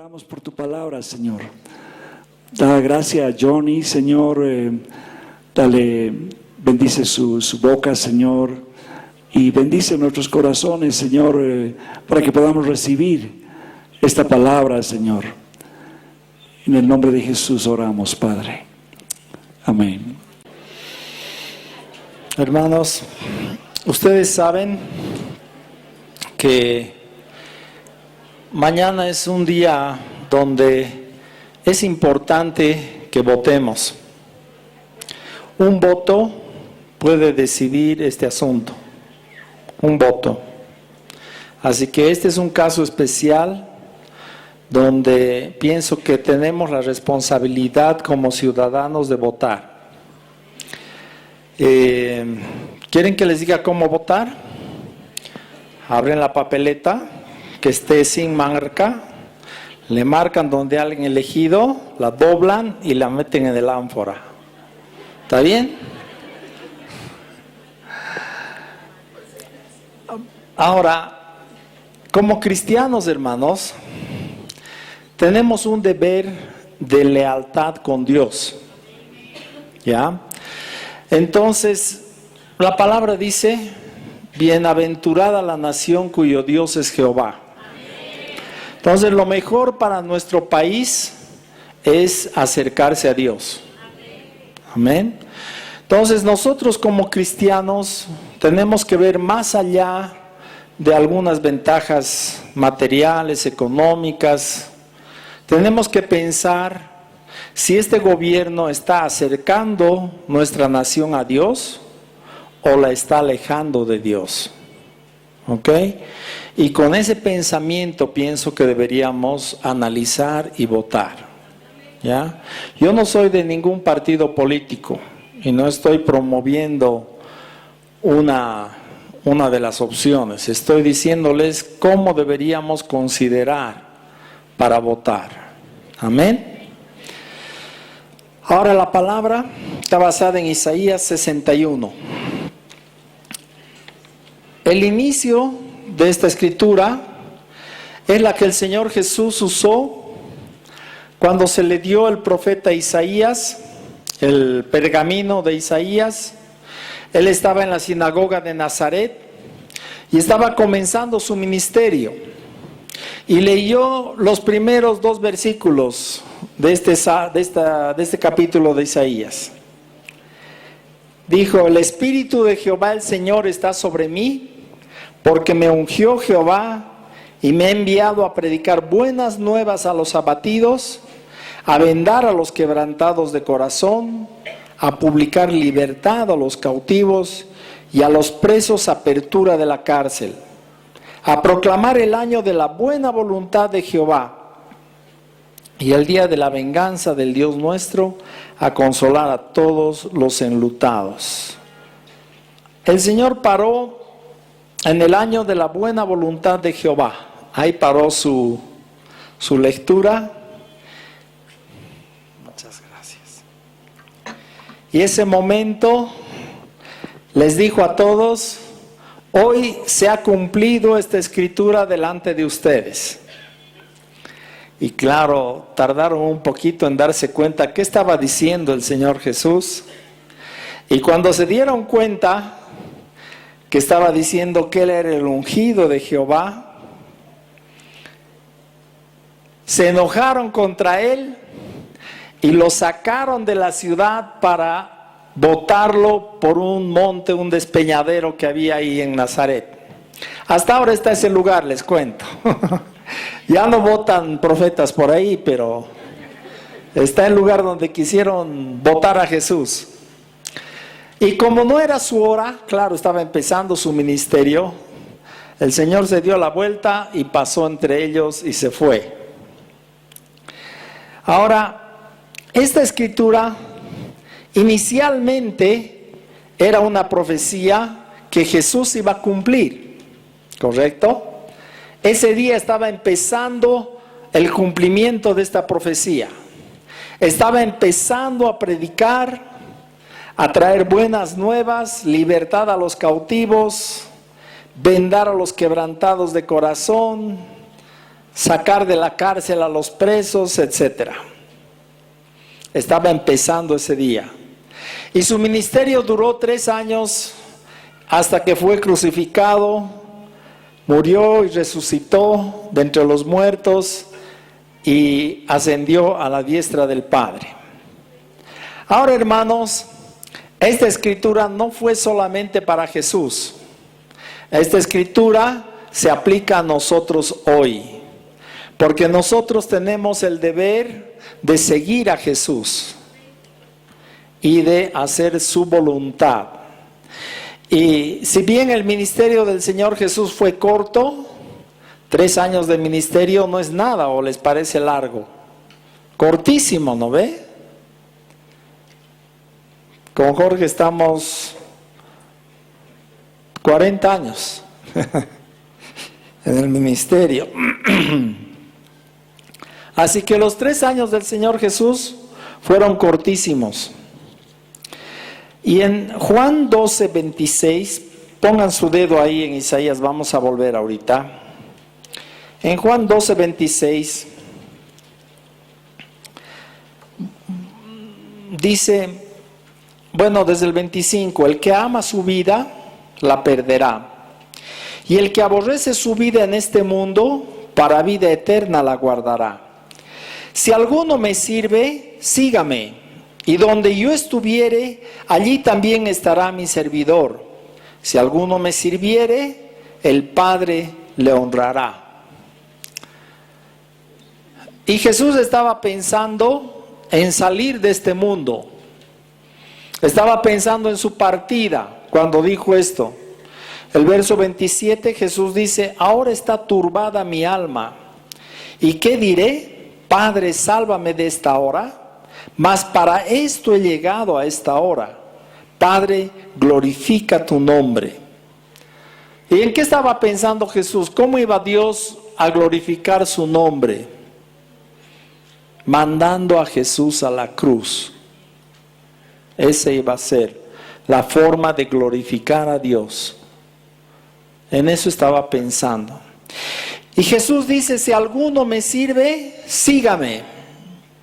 Oramos por tu palabra, Señor. Da gracia a Johnny, Señor. Bendice su boca, Señor. Y bendice nuestros corazones, Señor, para que podamos recibir esta palabra, Señor. En el nombre de Jesús oramos, Padre. Amén. Hermanos, ustedes saben que mañana es un día donde es importante que votemos. Un voto puede decidir este asunto. Un voto. Así que este es un caso especial donde pienso que tenemos la responsabilidad como ciudadanos de votar. ¿Quieren que les diga cómo votar? Abren la papeleta que esté sin marca, le marcan donde alguien elegido, la doblan y la meten en el ánfora. ¿Está bien? Ahora, como cristianos, hermanos, tenemos un deber de lealtad con Dios. ¿Ya? Entonces, la palabra dice: bienaventurada la nación cuyo Dios es Jehová. Entonces, lo mejor para nuestro país es acercarse a Dios. Amén. Entonces, nosotros como cristianos tenemos que ver más allá de algunas ventajas materiales, económicas. Tenemos que pensar si este gobierno está acercando nuestra nación a Dios o la está alejando de Dios. ¿Ok? Y con ese pensamiento pienso que deberíamos analizar y votar. ¿Ya? Yo no soy de ningún partido político y no estoy promoviendo una de las opciones. Estoy diciéndoles cómo deberíamos considerar para votar. Amén. Ahora la palabra está basada en Isaías 61. El inicio de esta escritura es la que el Señor Jesús usó cuando se le dio el profeta Isaías, el pergamino de Isaías. Él estaba en la sinagoga de Nazaret y estaba comenzando su ministerio. Y leyó los primeros 2 versículos de este capítulo de Isaías. Dijo: el Espíritu de Jehová el Señor está sobre mí, porque me ungió Jehová y me ha enviado a predicar buenas nuevas a los abatidos, a vendar a los quebrantados de corazón, a publicar libertad a los cautivos y a los presos apertura de la cárcel, a proclamar el año de la buena voluntad de Jehová y el día de la venganza del Dios nuestro, a consolar a todos los enlutados. El Señor paró en el año de la buena voluntad de Jehová. Ahí paró su lectura. Muchas gracias. Y ese momento les dijo a todos: hoy se ha cumplido esta escritura delante de ustedes. Y claro, tardaron un poquito en darse cuenta qué estaba diciendo el Señor Jesús. Y cuando se dieron cuenta que estaba diciendo que Él era el ungido de Jehová, se enojaron contra Él y lo sacaron de la ciudad para botarlo por un monte, un despeñadero que había ahí en Nazaret. Hasta ahora está ese lugar, les cuento. Ya no botan profetas por ahí, pero está el lugar donde quisieron botar a Jesús. Y como no era su hora, claro, estaba empezando su ministerio, el Señor se dio la vuelta y pasó entre ellos y se fue. Ahora, esta escritura inicialmente era una profecía que Jesús iba a cumplir, ¿correcto? Ese día estaba empezando el cumplimiento de esta profecía. Estaba empezando a predicar, a traer buenas nuevas, libertad a los cautivos, vendar a los quebrantados de corazón, sacar de la cárcel a los presos, etc. Estaba empezando ese día. Y su ministerio duró 3 años hasta que fue crucificado, murió y resucitó de entre los muertos y ascendió a la diestra del Padre. Ahora, hermanos, esta escritura no fue solamente para Jesús. Esta escritura se aplica a nosotros hoy, porque nosotros tenemos el deber de seguir a Jesús y de hacer su voluntad. Y si bien el ministerio del Señor Jesús fue corto, 3 años de ministerio no es nada, o les parece largo. Cortísimo, ¿no ve? Con Jorge estamos 40 años en el ministerio. Así que los 3 años del Señor Jesús fueron cortísimos. Y en Juan 12:26, pongan su dedo ahí en Isaías, vamos a volver ahorita. En Juan 12:26 dice, bueno, desde el 25, el que ama su vida la perderá, y el que aborrece su vida en este mundo, para vida eterna la guardará. Si alguno me sirve, sígame, y donde yo estuviere, allí también estará mi servidor. Si alguno me sirviere, el Padre le honrará. Y Jesús estaba pensando en salir de este mundo. Estaba pensando en su partida cuando dijo esto. El verso 27, Jesús dice, ahora está turbada mi alma. ¿Y qué diré? Padre, sálvame de esta hora. Mas para esto he llegado a esta hora. Padre, glorifica tu nombre. ¿Y en qué estaba pensando Jesús? ¿Cómo iba Dios a glorificar su nombre? Mandando a Jesús a la cruz. Esa iba a ser la forma de glorificar a Dios. En eso estaba pensando. Y Jesús dice, si alguno me sirve, sígame.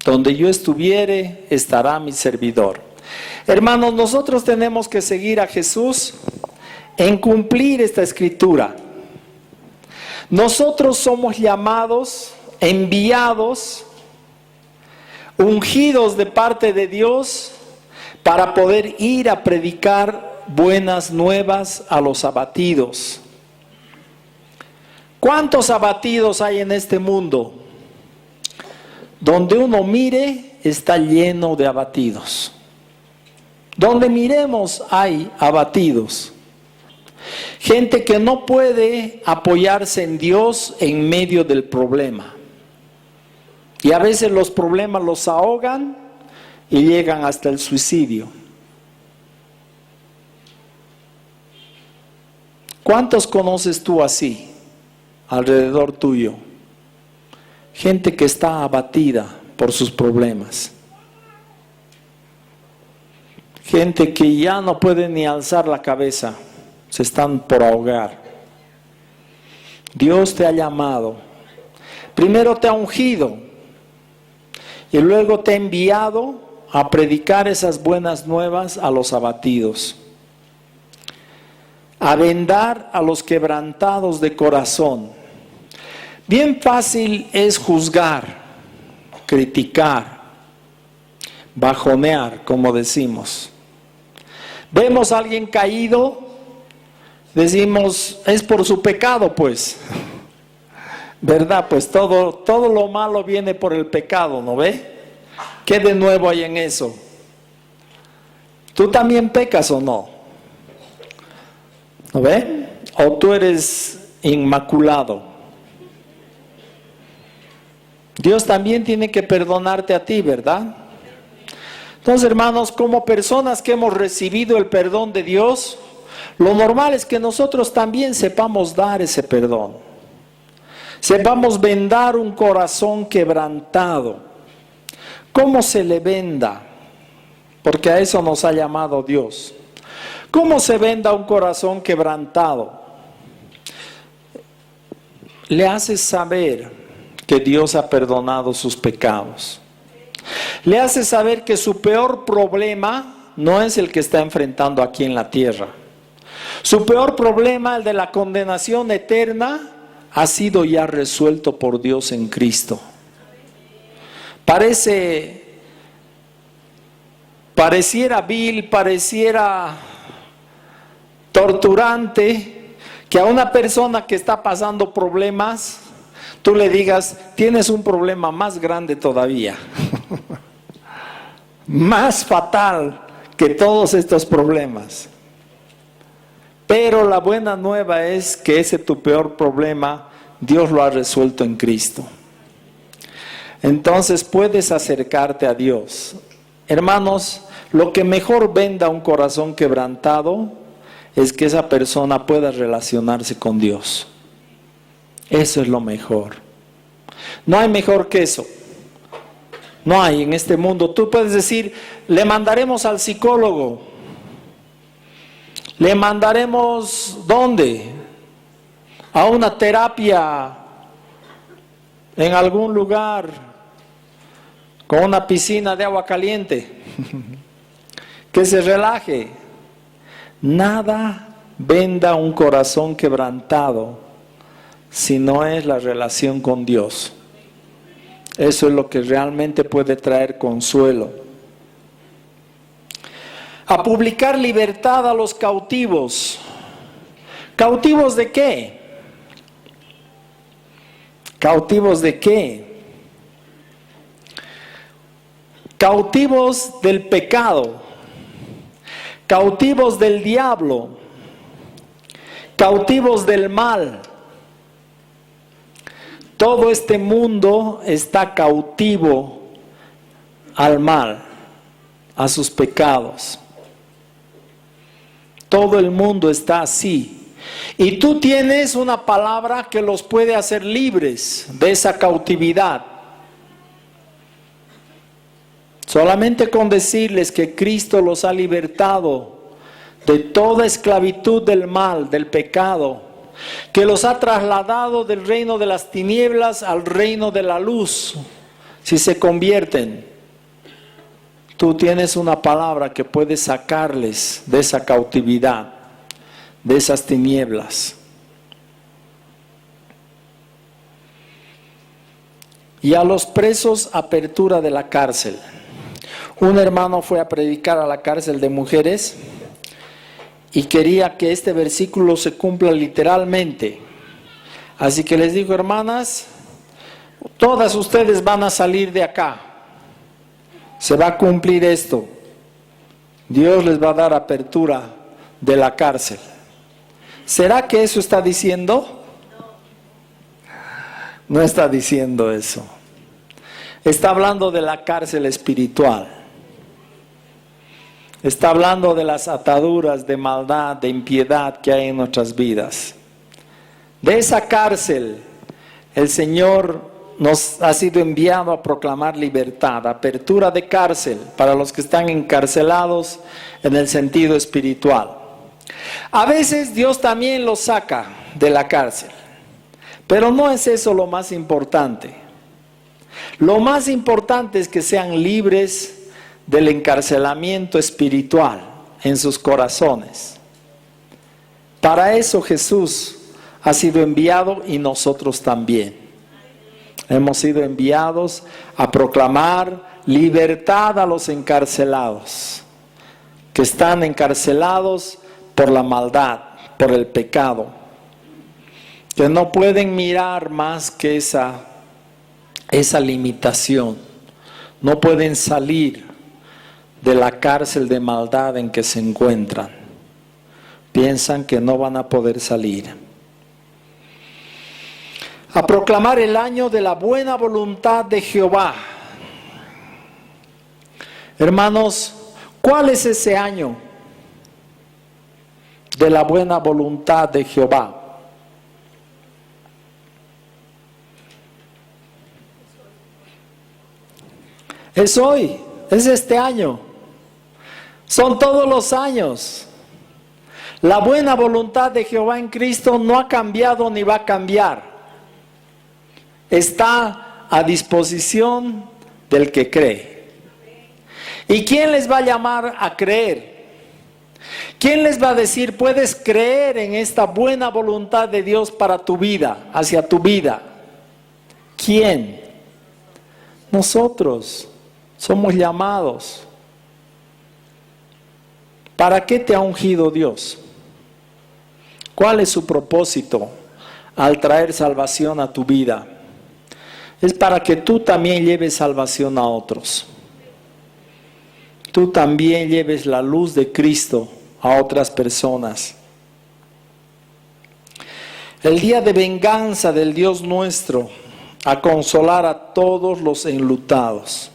Donde yo estuviere, estará mi servidor. Hermanos, nosotros tenemos que seguir a Jesús en cumplir esta escritura. Nosotros somos llamados, enviados, ungidos de parte de Dios para poder ir a predicar buenas nuevas a los abatidos. ¿Cuántos abatidos hay en este mundo? Donde uno mire, está lleno de abatidos. Donde miremos, hay abatidos. Gente que no puede apoyarse en Dios en medio del problema. Y a veces los problemas los ahogan y llegan hasta el suicidio. ¿Cuántos conoces tú así, alrededor tuyo? Gente que está abatida por sus problemas. Gente que ya no puede ni alzar la cabeza, se están por ahogar. Dios te ha llamado. Primero te ha ungido y luego te ha enviado a predicar esas buenas nuevas a los abatidos. A vendar a los quebrantados de corazón. Bien fácil es juzgar, criticar, bajonear, como decimos. Vemos a alguien caído, decimos, es por su pecado, pues. ¿Verdad? Pues todo lo malo viene por el pecado, ¿no ve? ¿Qué de nuevo hay en eso? ¿Tú también pecas o no? ¿No ve? ¿O tú eres inmaculado? Dios también tiene que perdonarte a ti, ¿verdad? Entonces, hermanos, como personas que hemos recibido el perdón de Dios, lo normal es que nosotros también sepamos dar ese perdón. Sepamos vendar un corazón quebrantado. ¿Cómo se le venda? Porque a eso nos ha llamado Dios. ¿Cómo se venda un corazón quebrantado? Le haces saber que Dios ha perdonado sus pecados. Le hace saber que su peor problema no es el que está enfrentando aquí en la tierra. Su peor problema, el de la condenación eterna, ha sido ya resuelto por Dios en Cristo. Pareciera vil, pareciera torturante que a una persona que está pasando problemas, tú le digas, tienes un problema más grande todavía, más fatal que todos estos problemas. Pero la buena nueva es que ese tu peor problema, Dios lo ha resuelto en Cristo. Entonces puedes acercarte a Dios. Hermanos, lo que mejor venda un corazón quebrantado es que esa persona pueda relacionarse con Dios. Eso es lo mejor. No hay mejor que eso. No hay en este mundo. Tú puedes decir, le mandaremos al psicólogo. Le mandaremos, ¿dónde? A una terapia en algún lugar con una piscina de agua caliente. Que se relaje. Nada venda un corazón quebrantado si no es la relación con Dios. Eso es lo que realmente puede traer consuelo. A publicar libertad a los cautivos. ¿Cautivos de qué? ¿Cautivos de qué? Cautivos del pecado, cautivos del diablo, cautivos del mal. Todo este mundo está cautivo al mal, a sus pecados. Todo el mundo está así. Y tú tienes una palabra que los puede hacer libres de esa cautividad. Solamente con decirles que Cristo los ha libertado de toda esclavitud del mal, del pecado, que los ha trasladado del reino de las tinieblas al reino de la luz, si se convierten. Tú tienes una palabra que puede sacarles de esa cautividad, de esas tinieblas. Y a los presos, apertura de la cárcel. Un hermano fue a predicar a la cárcel de mujeres y quería que este versículo se cumpla literalmente. Así que les dijo, hermanas, todas ustedes van a salir de acá. Se va a cumplir esto. Dios les va a dar apertura de la cárcel. ¿Será que eso está diciendo? No está diciendo eso. Está hablando de la cárcel espiritual. Está hablando de las ataduras de maldad, de impiedad que hay en nuestras vidas. De esa cárcel, el Señor nos ha sido enviado a proclamar libertad, apertura de cárcel para los que están encarcelados en el sentido espiritual. A veces Dios también los saca de la cárcel, pero no es eso lo más importante. Lo más importante es que sean libres del encarcelamiento espiritual en sus corazones. Para eso Jesús ha sido enviado y nosotros también. Hemos sido enviados a proclamar libertad a los encarcelados, que están encarcelados por la maldad, por el pecado, que no pueden mirar más que esa limitación, no pueden salir de la cárcel de maldad en que se encuentran. Piensan que no van a poder salir. A proclamar el año de la buena voluntad de Jehová. Hermanos, ¿cuál es ese año de la buena voluntad de Jehová? Es hoy, es este año. Son todos los años. La buena voluntad de Jehová en Cristo no ha cambiado ni va a cambiar. está a disposición del que cree. ¿Y quién les va a llamar a creer? ¿Quién les va a decir, puedes creer en esta buena voluntad de Dios para tu vida, hacia tu vida? ¿Quién? Nosotros somos llamados. ¿Para qué te ha ungido Dios? ¿Cuál es su propósito al traer salvación a tu vida? Es para que tú también lleves salvación a otros. Tú también lleves la luz de Cristo a otras personas. El día de venganza del Dios nuestro, a consolar a todos los enlutados,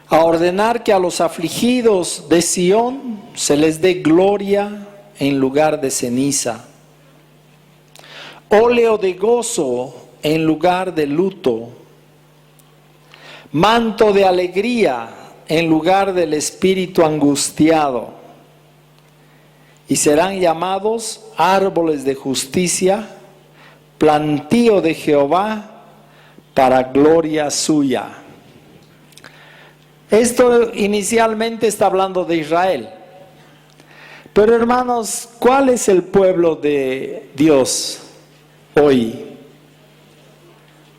a ordenar que a los afligidos de Sión se les dé gloria en lugar de ceniza, óleo de gozo en lugar de luto, manto de alegría en lugar del espíritu angustiado, y serán llamados árboles de justicia, plantío de Jehová para gloria suya. Esto inicialmente está hablando de Israel. Pero hermanos, ¿cuál es el pueblo de Dios hoy?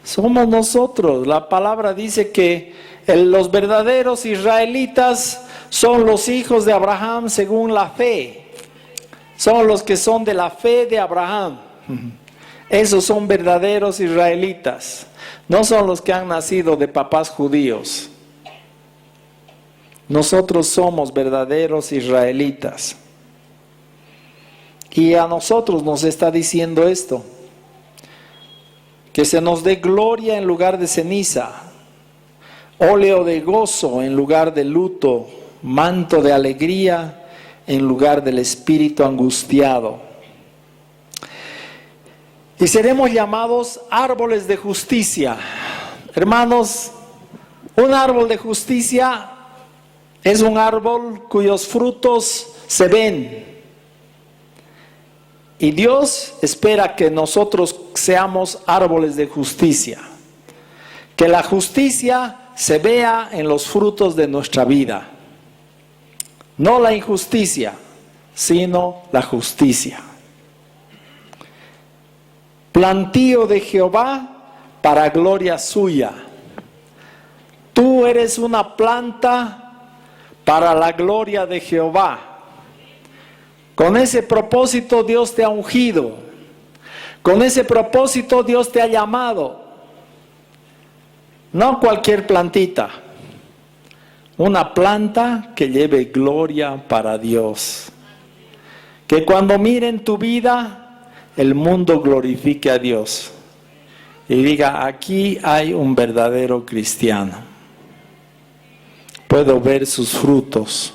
Somos nosotros. La palabra dice que los verdaderos israelitas son los hijos de Abraham según la fe. Son los que son de la fe de Abraham. Esos son verdaderos israelitas. No son los que han nacido de papás judíos. Nosotros somos verdaderos israelitas. Y a nosotros nos está diciendo esto: que se nos dé gloria en lugar de ceniza, óleo de gozo en lugar de luto, manto de alegría en lugar del espíritu angustiado. Y seremos llamados árboles de justicia. Hermanos, un árbol de justicia es un árbol cuyos frutos se ven. Y Dios espera que nosotros seamos árboles de justicia. Que la justicia se vea en los frutos de nuestra vida. No la injusticia, sino la justicia. Plantío de Jehová para gloria suya. Tú eres una planta para la gloria de Jehová. Con ese propósito Dios te ha ungido. Con ese propósito Dios te ha llamado. No cualquier plantita. Una planta que lleve gloria para Dios. Que cuando miren tu vida, el mundo glorifique a Dios. Y diga, aquí hay un verdadero cristiano. Puedo ver sus frutos.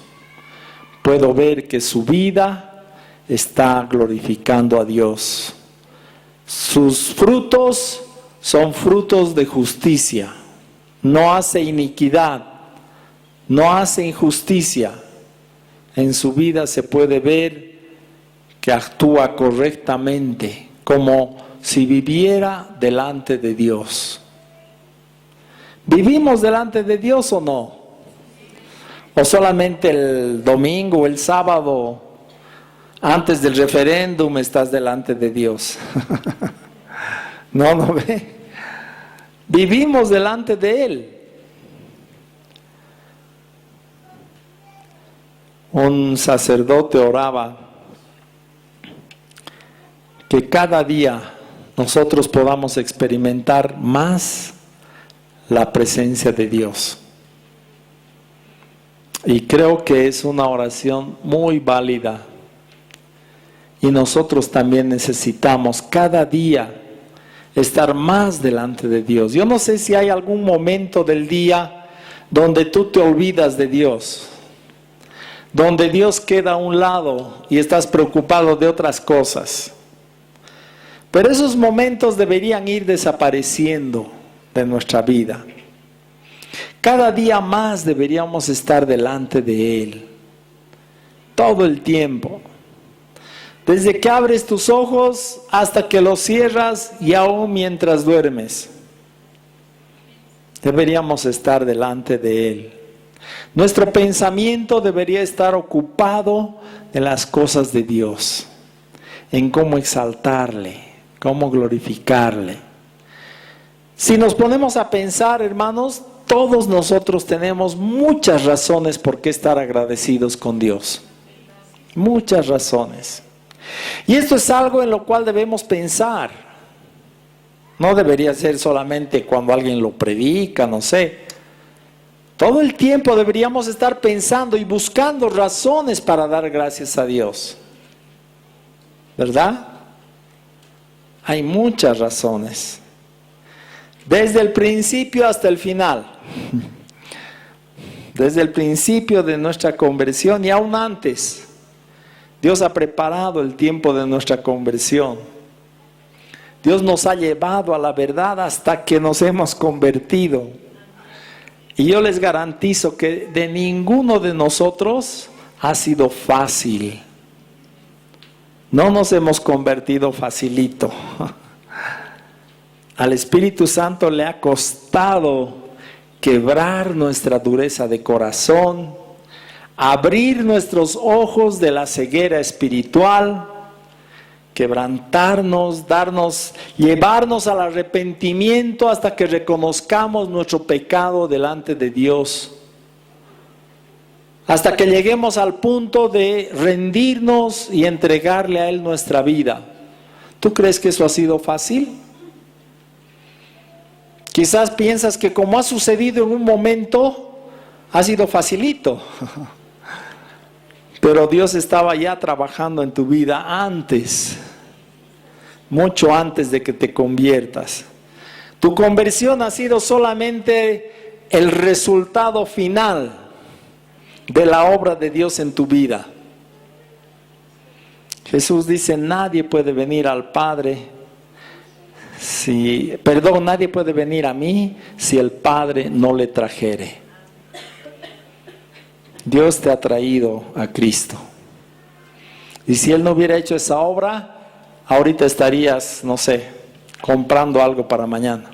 Puedo ver que su vida está glorificando a Dios. Sus frutos son frutos de justicia. No hace iniquidad. No hace injusticia. En su vida se puede ver que actúa correctamente, como si viviera delante de Dios. ¿Vivimos delante de Dios o no? ¿O solamente el domingo o el sábado, antes del referéndum, estás delante de Dios? No ve. Vivimos delante de Él. Un sacerdote oraba que cada día nosotros podamos experimentar más la presencia de Dios. Y creo que es una oración muy válida. Y nosotros también necesitamos cada día estar más delante de Dios. Yo no sé si hay algún momento del día donde tú te olvidas de Dios, donde Dios queda a un lado y estás preocupado de otras cosas. Pero esos momentos deberían ir desapareciendo de nuestra vida. Cada día más deberíamos estar delante de Él. Todo el tiempo. Desde que abres tus ojos hasta que los cierras y aún mientras duermes. Deberíamos estar delante de Él. Nuestro pensamiento debería estar ocupado de las cosas de Dios, en cómo exaltarle, cómo glorificarle. Si nos ponemos a pensar, hermanos, todos nosotros tenemos muchas razones por qué estar agradecidos con Dios. Muchas razones. Y esto es algo en lo cual debemos pensar. No debería ser solamente cuando alguien lo predica, no sé. Todo el tiempo deberíamos estar pensando y buscando razones para dar gracias a Dios. ¿Verdad? Hay muchas razones. Desde el principio hasta el final. Desde el principio de nuestra conversión y aún antes. Dios ha preparado el tiempo de nuestra conversión. Dios nos ha llevado a la verdad hasta que nos hemos convertido. Y yo les garantizo que de ninguno de nosotros ha sido fácil. No nos hemos convertido facilito. Al Espíritu Santo le ha costado quebrar nuestra dureza de corazón, abrir nuestros ojos de la ceguera espiritual, quebrantarnos, llevarnos al arrepentimiento hasta que reconozcamos nuestro pecado delante de Dios. Hasta que lleguemos al punto de rendirnos y entregarle a Él nuestra vida. ¿Tú crees que eso ha sido fácil? Quizás piensas que como ha sucedido en un momento, ha sido facilito. Pero Dios estaba ya trabajando en tu vida antes, mucho antes de que te conviertas. Tu conversión ha sido solamente el resultado final de la obra de Dios en tu vida. Jesús dice, nadie puede venir al Padre, nadie puede venir a mí si el Padre no le trajere. Dios te ha traído a Cristo. Y si Él no hubiera hecho esa obra, ahorita estarías, no sé, comprando algo para mañana.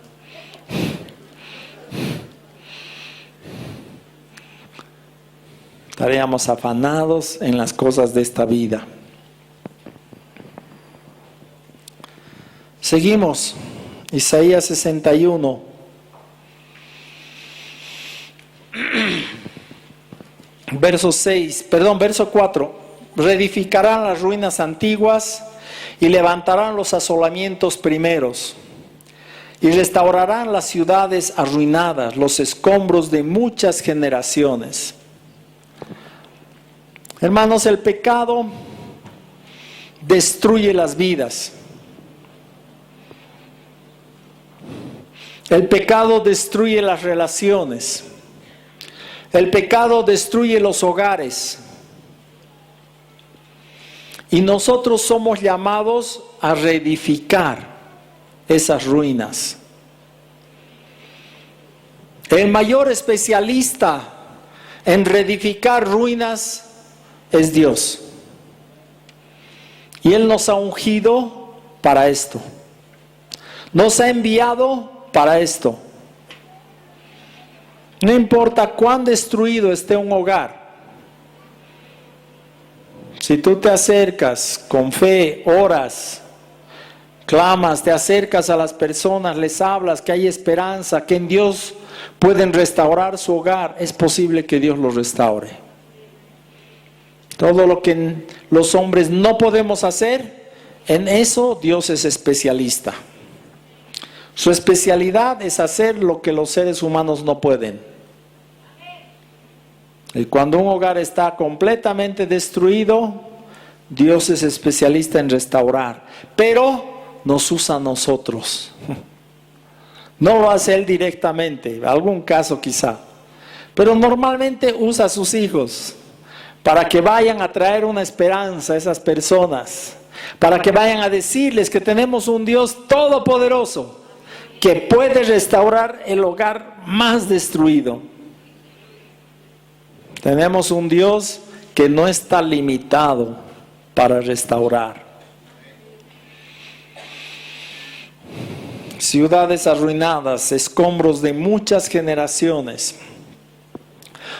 Estaríamos afanados en las cosas de esta vida. Seguimos. Isaías 61. Verso 4. Reedificarán las ruinas antiguas y levantarán los asolamientos primeros. Y restaurarán las ciudades arruinadas, los escombros de muchas generaciones. Hermanos, el pecado destruye las vidas. El pecado destruye las relaciones. El pecado destruye los hogares. Y nosotros somos llamados a reedificar esas ruinas. El mayor especialista en reedificar ruinas es Dios. Y Él nos ha ungido para esto. Nos ha enviado para esto. No importa cuán destruido esté un hogar. Si tú te acercas con fe, oras, clamas, te acercas a las personas, les hablas que hay esperanza, que en Dios pueden restaurar su hogar, es posible que Dios lo restaure. Todo lo que los hombres no podemos hacer, en eso Dios es especialista. Su especialidad es hacer lo que los seres humanos no pueden. Y cuando un hogar está completamente destruido, Dios es especialista en restaurar. Pero nos usa a nosotros. No lo hace Él directamente, algún caso quizá. Pero normalmente usa a sus hijos para que vayan a traer una esperanza a esas personas. Para que vayan a decirles que tenemos un Dios todopoderoso que puede restaurar el hogar más destruido. Tenemos un Dios que no está limitado para restaurar. Ciudades arruinadas, escombros de muchas generaciones.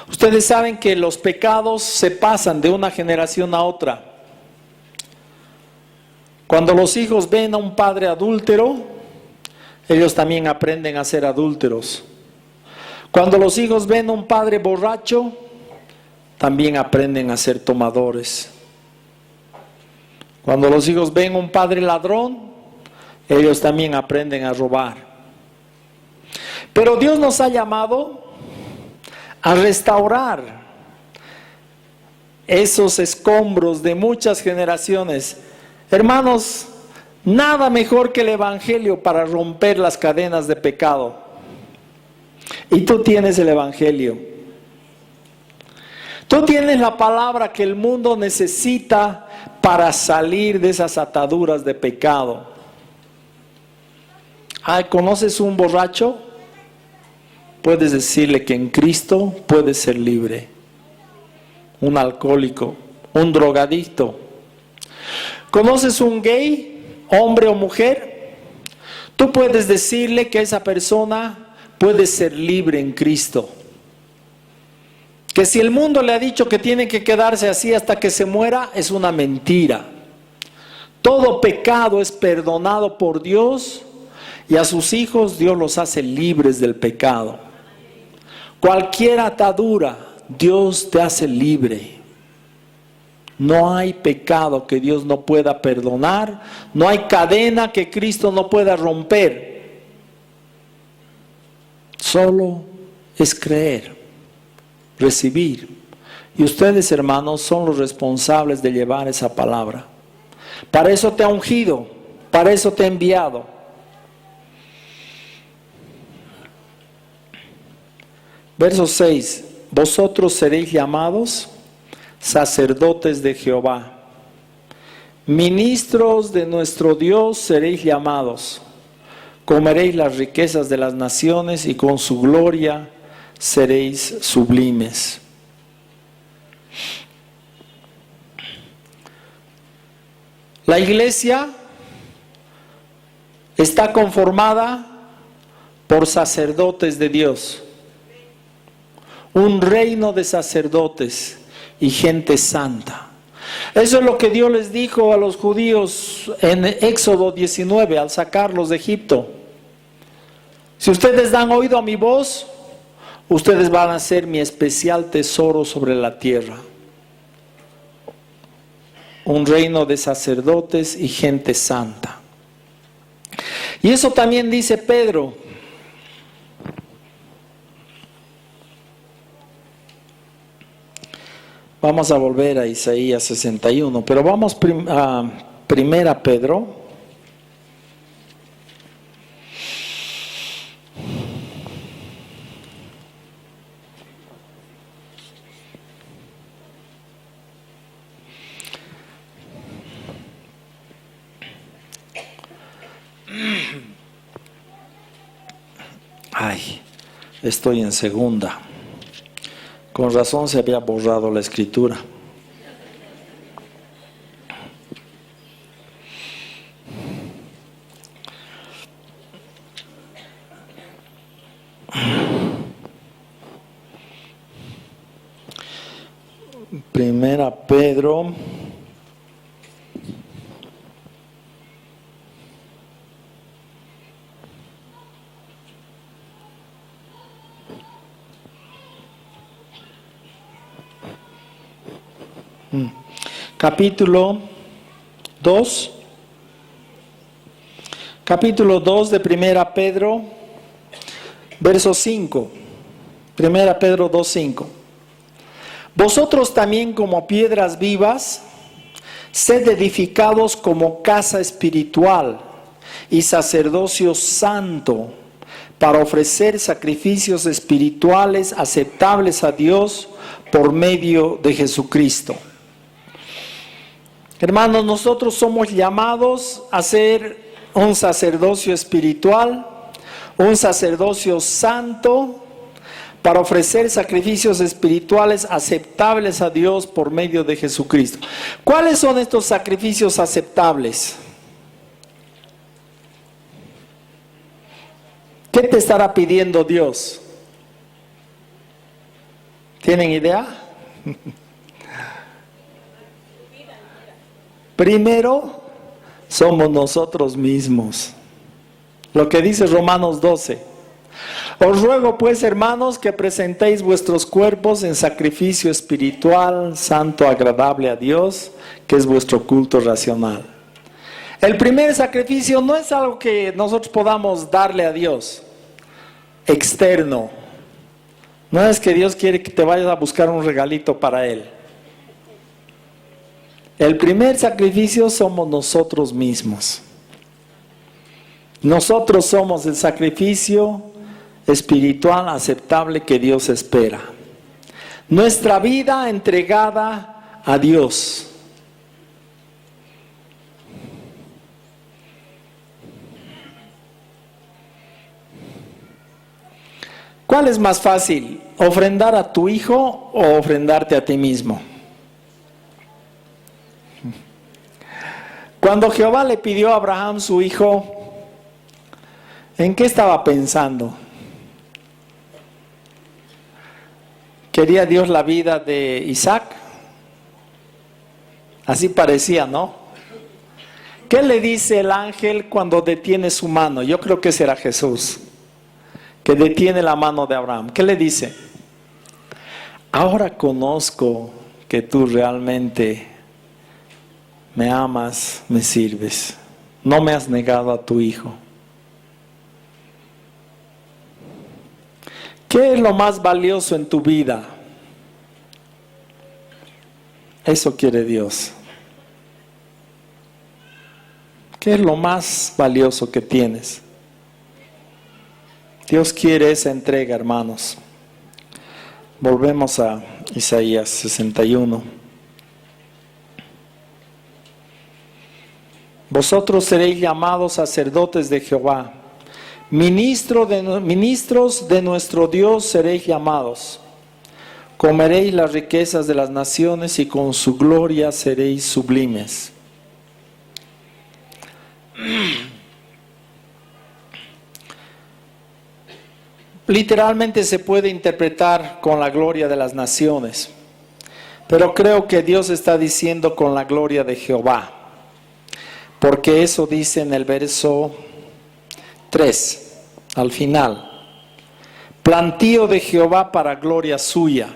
Ustedes saben que los pecados se pasan de una generación a otra. Cuando los hijos ven a un padre adúltero, ellos también aprenden a ser adúlteros. Cuando los hijos ven a un padre borracho, también aprenden a ser tomadores. Cuando los hijos ven a un padre ladrón, ellos también aprenden a robar. Pero Dios nos ha llamado a restaurar esos escombros de muchas generaciones. Hermanos, nada mejor que el Evangelio para romper las cadenas de pecado. Y tú tienes el Evangelio. Tú tienes la palabra que el mundo necesita para salir de esas ataduras de pecado. ¿Conoces un borracho? Puedes decirle que en Cristo puedes ser libre. Un alcohólico, un drogadicto. ¿Conoces un gay, hombre o mujer? Tú puedes decirle que esa persona puede ser libre en Cristo. Que si el mundo le ha dicho que tiene que quedarse así hasta que se muera, es una mentira. Todo pecado es perdonado por Dios y a sus hijos Dios los hace libres del pecado. Cualquier atadura, Dios te hace libre. No hay pecado que Dios no pueda perdonar, no hay cadena que Cristo no pueda romper. Solo es creer, recibir. Y ustedes, hermanos, son los responsables de llevar esa palabra. Para eso te ha ungido, para eso te ha enviado. Verso 6. Vosotros seréis llamados sacerdotes de Jehová. Ministros de nuestro Dios seréis llamados. Comeréis las riquezas de las naciones y con su gloria seréis sublimes. La iglesia está conformada por sacerdotes de Dios. Un reino de sacerdotes y gente santa. Eso es lo que Dios les dijo a los judíos en Éxodo 19 al sacarlos de Egipto. Si ustedes dan oído a mi voz, ustedes van a ser mi especial tesoro sobre la tierra. Un reino de sacerdotes y gente santa. Y eso también dice Pedro. Vamos a volver a Isaías 61, pero vamos a Primera Pedro. Ay, estoy en segunda. Con razón se había borrado la escritura. Primera Pedro. Capítulo 2. Capítulo 2 de Primera Pedro, verso 5. Primera Pedro 2, 5. Vosotros también como piedras vivas, sed edificados como casa espiritual y sacerdocio santo, para ofrecer sacrificios espirituales aceptables a Dios por medio de Jesucristo. Hermanos, nosotros somos llamados a ser un sacerdocio espiritual, un sacerdocio santo, para ofrecer sacrificios espirituales aceptables a Dios por medio de Jesucristo. ¿Cuáles son estos sacrificios aceptables? ¿Qué te estará pidiendo Dios? ¿Tienen idea? Primero, somos nosotros mismos. Lo que dice Romanos 12. Os ruego pues, hermanos, que presentéis vuestros cuerpos en sacrificio espiritual, santo, agradable a Dios, que es vuestro culto racional. El primer sacrificio no es algo que nosotros podamos darle a Dios, externo. No es que Dios quiere que te vayas a buscar un regalito para Él. El primer sacrificio somos nosotros mismos. Nosotros somos el sacrificio espiritual aceptable que Dios espera. Nuestra vida entregada a Dios. ¿Cuál es más fácil? ¿Ofrendar a tu hijo o ofrendarte a ti mismo? Cuando Jehová le pidió a Abraham su hijo, ¿en qué estaba pensando? ¿Quería Dios la vida de Isaac? Así parecía, ¿no? ¿Qué le dice el ángel cuando detiene su mano? Yo creo que será Jesús, que detiene la mano de Abraham. ¿Qué le dice? Ahora conozco que tú realmente me amas, me sirves. No me has negado a tu hijo. ¿Qué es lo más valioso en tu vida? Eso quiere Dios. ¿Qué es lo más valioso que tienes? Dios quiere esa entrega, hermanos. Volvemos a Isaías 61. Vosotros seréis llamados sacerdotes de Jehová. Ministros de nuestro Dios seréis llamados. Comeréis las riquezas de las naciones y con su gloria seréis sublimes. Literalmente se puede interpretar con la gloria de las naciones, pero creo que Dios está diciendo con la gloria de Jehová, porque eso dice en el verso 3, al final. Plantío de Jehová para gloria suya.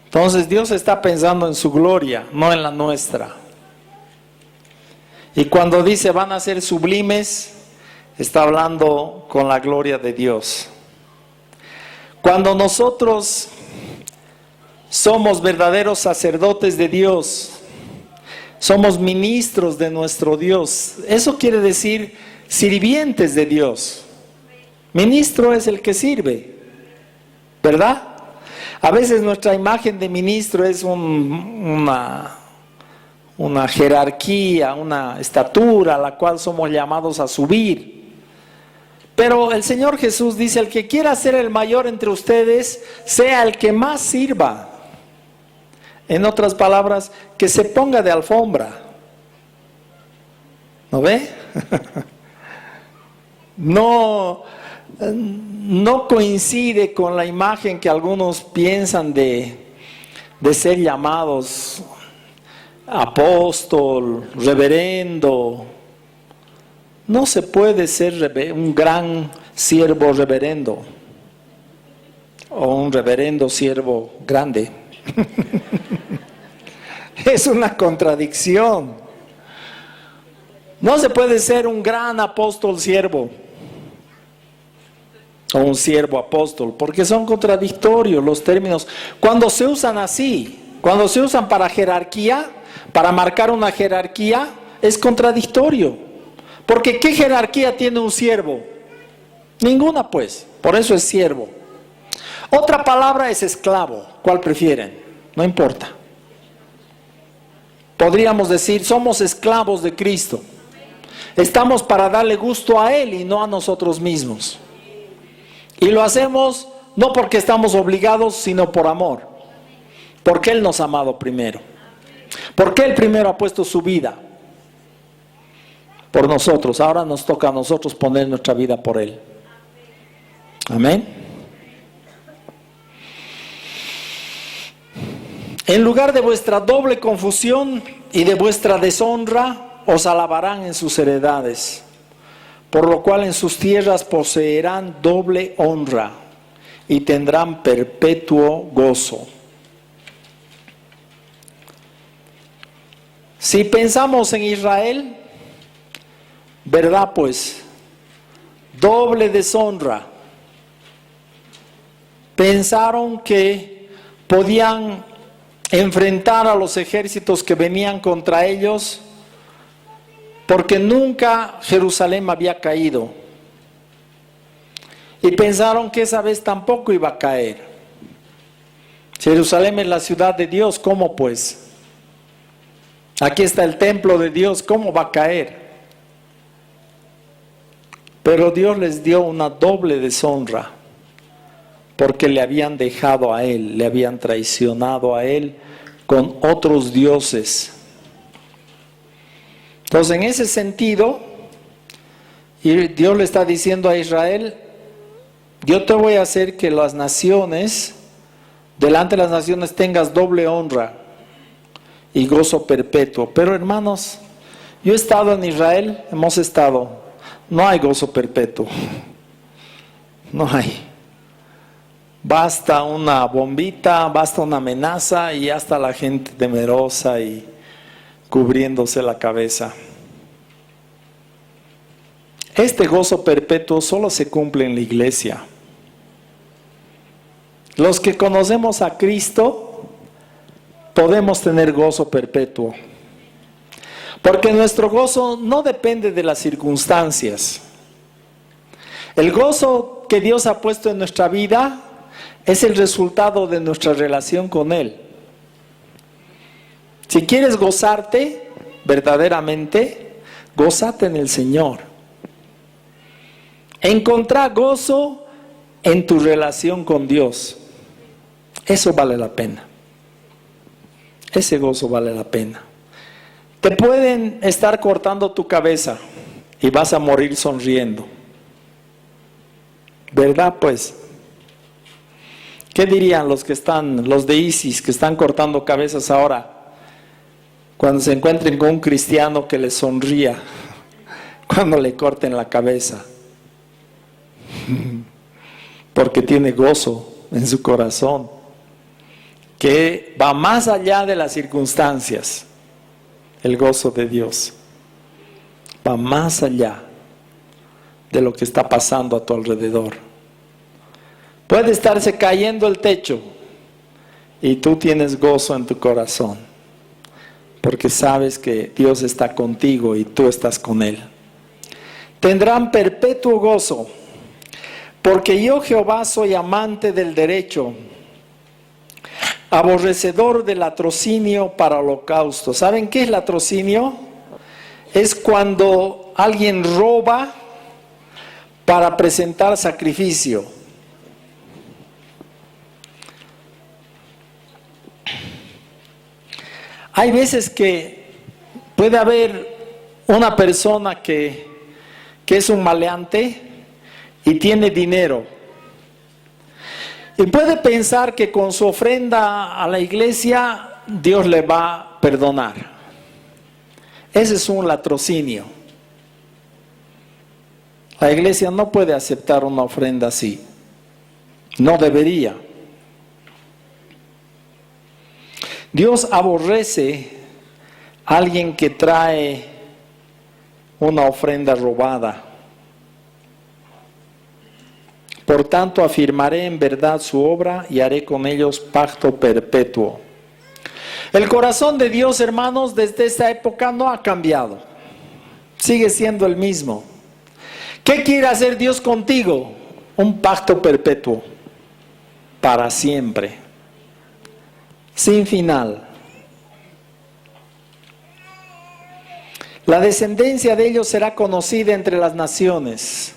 Entonces Dios está pensando en su gloria, no en la nuestra. Y cuando dice van a ser sublimes, está hablando con la gloria de Dios. Cuando nosotros somos verdaderos sacerdotes de Dios, somos ministros de nuestro Dios, eso quiere decir sirvientes de Dios. Ministro es el que sirve, ¿verdad? A veces nuestra imagen de ministro es una jerarquía, una estatura a la cual somos llamados a subir. Pero el Señor Jesús dice, el que quiera ser el mayor entre ustedes, sea el que más sirva. En otras palabras, que se ponga de alfombra. ¿No ve? No coincide con la imagen que algunos piensan de ser llamados apóstol, reverendo. No se puede ser un gran siervo reverendo o un reverendo siervo grande. Es una contradicción. No se puede ser un gran apóstol siervo o un siervo apóstol, porque son contradictorios los términos. Cuando se usan así, cuando se usan para jerarquía, para marcar una jerarquía, es contradictorio. Porque ¿qué jerarquía tiene un siervo? Ninguna, pues. Por eso es siervo. Otra palabra es esclavo. ¿Cuál prefieren? No importa. Podríamos decir, somos esclavos de Cristo. Estamos para darle gusto a Él y no a nosotros mismos. Y lo hacemos no porque estamos obligados, sino por amor. Porque Él nos ha amado primero. Porque Él primero ha puesto su vida por nosotros. Ahora nos toca a nosotros poner nuestra vida por Él. Amén. En lugar de vuestra doble confusión y de vuestra deshonra, os alabarán en sus heredades, por lo cual en sus tierras poseerán doble honra y tendrán perpetuo gozo. Si pensamos en Israel, ¿verdad pues? Doble deshonra. Pensaron que podían enfrentar a los ejércitos que venían contra ellos, porque nunca Jerusalén había caído. Y pensaron que esa vez tampoco iba a caer. Jerusalén es la ciudad de Dios, ¿cómo pues? Aquí está el templo de Dios, ¿cómo va a caer? Pero Dios les dio una doble deshonra, porque le habían dejado a Él, le habían traicionado a Él con otros dioses. Entonces, en ese sentido, Dios le está diciendo a Israel: yo te voy a hacer que las naciones, delante de las naciones tengas doble honra y gozo perpetuo. Pero hermanos, yo he estado en Israel, hemos estado, no hay gozo perpetuo, no hay. Basta una bombita, basta una amenaza y ya está la gente temerosa y cubriéndose la cabeza. Este gozo perpetuo solo se cumple en la iglesia. Los que conocemos a Cristo podemos tener gozo perpetuo, porque nuestro gozo no depende de las circunstancias. El gozo que Dios ha puesto en nuestra vida es el resultado de nuestra relación con Él. Si quieres gozarte verdaderamente, gózate en el Señor. Encontrar gozo en tu relación con Dios. Eso vale la pena. Ese gozo vale la pena. Te pueden estar cortando tu cabeza y vas a morir sonriendo. ¿Verdad pues? ¿Qué dirían los de ISIS que están cortando cabezas ahora, cuando se encuentren con un cristiano que les sonría cuando le corten la cabeza? Porque tiene gozo en su corazón, que va más allá de las circunstancias. El gozo de Dios va más allá de lo que está pasando a tu alrededor. Puede estarse cayendo el techo y tú tienes gozo en tu corazón, porque sabes que Dios está contigo y tú estás con Él. Tendrán perpetuo gozo, porque yo Jehová soy amante del derecho, aborrecedor del latrocinio para holocausto. ¿Saben qué es latrocinio? Es cuando alguien roba para presentar sacrificio. Hay veces que puede haber una persona que es un maleante y tiene dinero. Y puede pensar que con su ofrenda a la iglesia Dios le va a perdonar. Ese es un latrocinio. La iglesia no puede aceptar una ofrenda así. No debería. Dios aborrece a alguien que trae una ofrenda robada. Por tanto, afirmaré en verdad su obra y haré con ellos pacto perpetuo. El corazón de Dios, hermanos, desde esta época no ha cambiado. Sigue siendo el mismo. ¿Qué quiere hacer Dios contigo? Un pacto perpetuo. Para siempre. Sin final. La descendencia de ellos será conocida entre las naciones.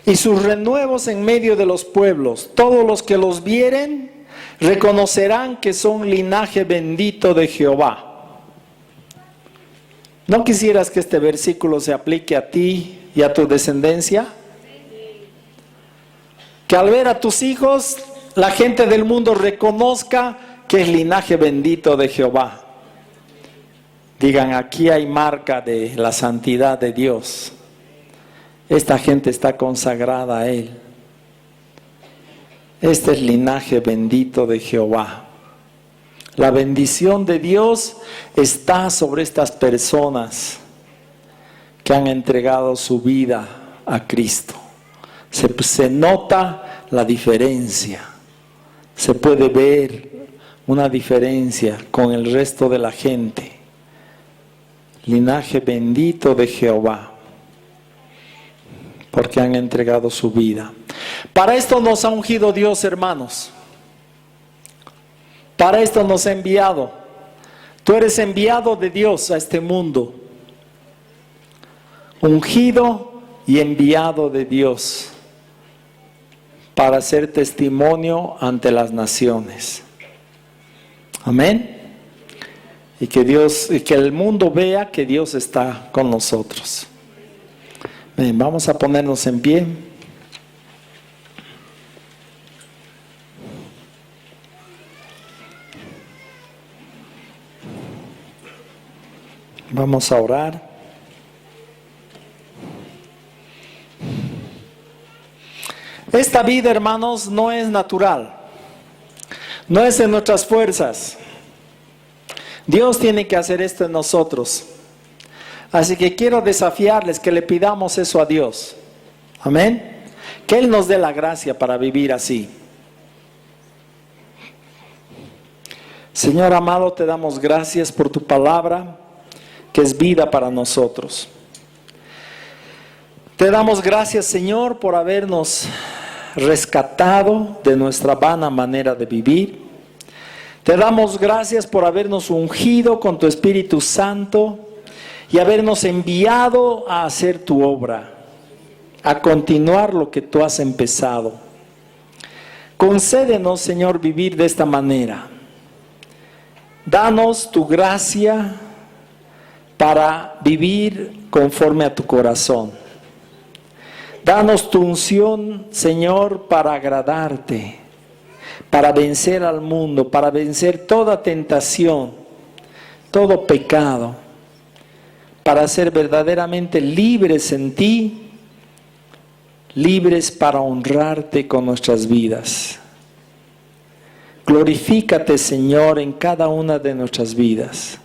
y sus renuevos en medio de los pueblos. Todos los que los vieren reconocerán que son linaje bendito de Jehová. ¿No quisieras que este versículo se aplique a ti y a tu descendencia? Que al ver a tus hijos, la gente del mundo reconozca que es linaje bendito de Jehová. Digan, aquí hay marca de la santidad de Dios. Esta gente está consagrada a Él. Este es linaje bendito de Jehová. La bendición de Dios está sobre estas personas que han entregado su vida a Cristo. Se nota la diferencia. Se puede ver una diferencia con el resto de la gente. Linaje bendito de Jehová, porque han entregado su vida. Para esto nos ha ungido Dios, hermanos. Para esto nos ha enviado. Tú eres enviado de Dios a este mundo. Ungido y enviado de Dios para ser testimonio ante las naciones. Amén. Y que el mundo vea que Dios está con nosotros. Bien, vamos a ponernos en pie. Vamos a orar. Esta vida, hermanos, no es natural. No es en nuestras fuerzas. Dios tiene que hacer esto en nosotros. Así que quiero desafiarles que le pidamos eso a Dios. Amén. Que Él nos dé la gracia para vivir así. Señor amado, te damos gracias por tu palabra, que es vida para nosotros. Te damos gracias, Señor, por habernos rescatado de nuestra vana manera de vivir. Te damos gracias por habernos ungido con tu Espíritu Santo y habernos enviado a hacer tu obra, a continuar lo que tú has empezado. Concédenos, Señor, vivir de esta manera. Danos tu gracia para vivir conforme a tu corazón. Danos tu unción, Señor, para agradarte, para vencer al mundo, para vencer toda tentación, todo pecado, para ser verdaderamente libres en ti, libres para honrarte con nuestras vidas. Glorifícate, Señor, en cada una de nuestras vidas.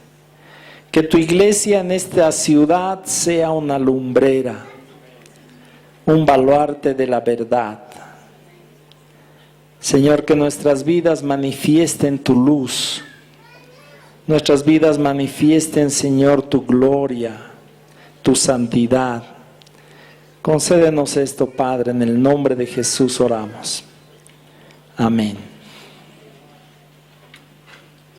Que tu iglesia en esta ciudad sea una lumbrera, un baluarte de la verdad. Señor, que nuestras vidas manifiesten tu luz. Nuestras vidas manifiesten, Señor, tu gloria, tu santidad. Concédenos esto, Padre, en el nombre de Jesús oramos. Amén.